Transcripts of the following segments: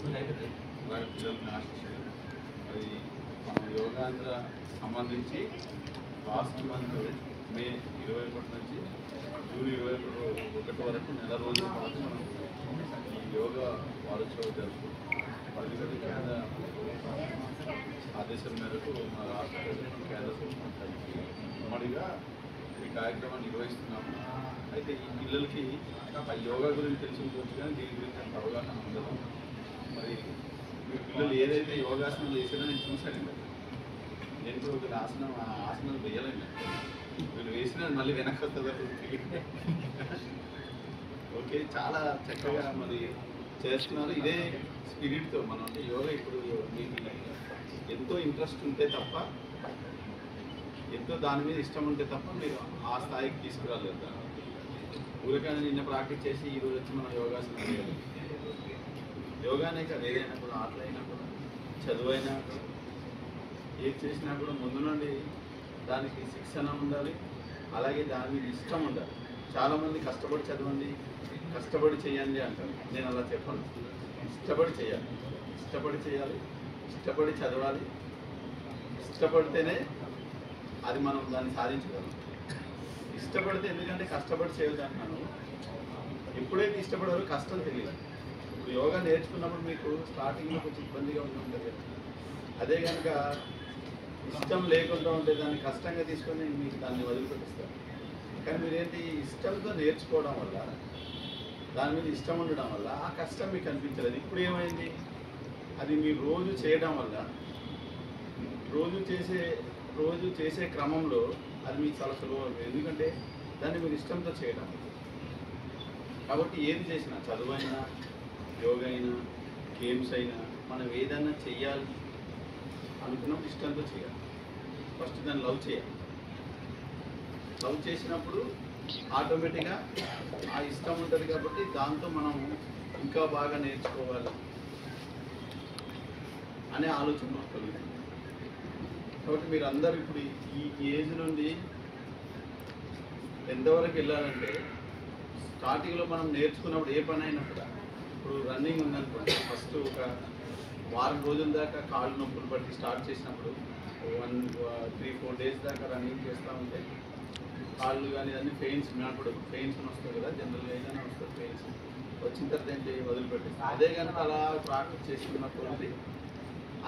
పిల్లల్ని ఆశించారు. అది మన యోగాంధ్ర సంబంధించి లాస్ట్ మంత్ మే 21 నుంచి జూన్ 21 వరకు నెల రోజుల పాటు మనం ఈ యోగా వారోత్సవం జరుపుకుంటాం. పరిధిగత కేంద్ర ఆదేశం మేరకు మా రాష్ట్ర ప్రభుత్వం కేంద్ర ప్రభుత్వం ఉమ్మడిగా ఈ కార్యక్రమాన్ని నిర్వహిస్తున్నాము. అయితే ఈ పిల్లలకి ఆ యోగా గురించి తెలుసుకోవచ్చు, కానీ దీని గురించి అంత అవగాహన ఉండదు. మరి మీ పిల్లలు ఏదైతే యోగాసనం చేసారో నేను చూశాను. నేను కూడా ఒక ఆసనం వేయలేను. వీళ్ళు వేసినా మళ్ళీ వెనక్కి వస్తుంది. ఓకే, చాలా చక్కగా మరి చేస్తున్నారు. ఇదే స్పిరిట్తో మనం అంటే యోగా ఇప్పుడు మీకు ఎంతో ఇంట్రెస్ట్ ఉంటే తప్ప, ఎంతో దాని మీద ఇష్టం ఉంటే తప్ప మీరు ఆ స్థాయికి తీసుకురాలేదు. ఊరికైనా నిన్న ప్రాక్టీస్ చేసి ఈరోజు వచ్చి మనం యోగాసనం చేయాలి. యోగానే కాదు, ఏదైనా కూడా ఆటలు అయినా కూడా, చదువు అయినా కూడా, ఏది చేసినా కూడా ముందు నుండి దానికి శిక్షణ ఉండాలి, అలాగే దాని మీద ఇష్టం ఉండాలి. చాలామంది కష్టపడి చదవండి, కష్టపడి చేయండి అంటారు. నేను అలా చెప్పను. ఇష్టపడి చేయాలి, ఇష్టపడి చేయాలి, ఇష్టపడి చదవాలి. ఇష్టపడితేనే అది మనం దాన్ని సాధించగలం. ఇష్టపడితే, ఎందుకంటే కష్టపడి చేయదు అంటున్నాను. ఎప్పుడైతే ఇష్టపడారో కష్టం తెలియదు. ఇప్పుడు యోగా నేర్చుకున్నప్పుడు మీకు స్టార్టింగ్లో కొంచెం ఇబ్బందిగా ఉంటుంది. అదే కనుక ఇష్టం లేకుండా ఉంటే దాన్ని కష్టంగా తీసుకొని మీకు దాన్ని వదిలిపెట్టిస్తారు. కానీ మీరేంటి ఇష్టంతో నేర్చుకోవడం వల్ల, దాని మీద ఇష్టం ఉండడం వల్ల ఆ కష్టం మీకు అనిపించలేదు. ఇప్పుడు ఏమైంది, అది మీరు రోజు చేయడం వల్ల, రోజు చేసే క్రమంలో అది మీకు చాలా సులభం. ఎందుకంటే దాన్ని మీరు ఇష్టంతో చేయడం. కాబట్టి ఏది చేసినా, చదువు అయినా, యోగా అయినా, గేమ్స్ అయినా, మనం ఏదైనా చెయ్యాలి అనుకున్నప్పుడు ఇష్టంతో చేయాలి. ఫస్ట్ దాన్ని లవ్ చేయాలి. లవ్ చేసినప్పుడు ఆటోమేటిక్గా ఆ ఇష్టం ఉంటుంది. కాబట్టి దాంతో మనం ఇంకా బాగా నేర్చుకోవాలి అనే ఆలోచన మనకు కలుగుతుంది. కాబట్టి మీరు అందరూ ఇప్పుడు ఈ ఏజ్ నుండి ఎంతవరకు వెళ్ళాలంటే, స్టార్టింగ్లో మనం నేర్చుకున్నప్పుడు ఏ పని అయినా కూడా, ఇప్పుడు రన్నింగ్ ఉందనుకోండి, ఫస్ట్ ఒక వారం రోజుల దాకా కాళ్ళు నొప్పులు బట్టి స్టార్ట్ చేసినప్పుడు 3-4 డేస్ దాకా రన్నింగ్ చేస్తూ ఉంటే కాళ్ళు కానీ అన్ని పెయిన్స్, నాకు పెయిన్స్ వస్తాయి కదా, జనరల్గా ఏదైనా వస్తుంది పెయిన్స్. వచ్చిన తర్వాత ఏంటి, వదిలిపెట్టేస్తాం. అదే కనుక అలా ప్రాక్టీస్ చేసుకున్నప్పుడు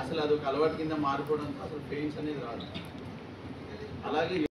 అసలు అది ఒక అలవాటు కింద మారిపోవడంతో అసలు పెయిన్స్ అనేది రాదు. అలాగే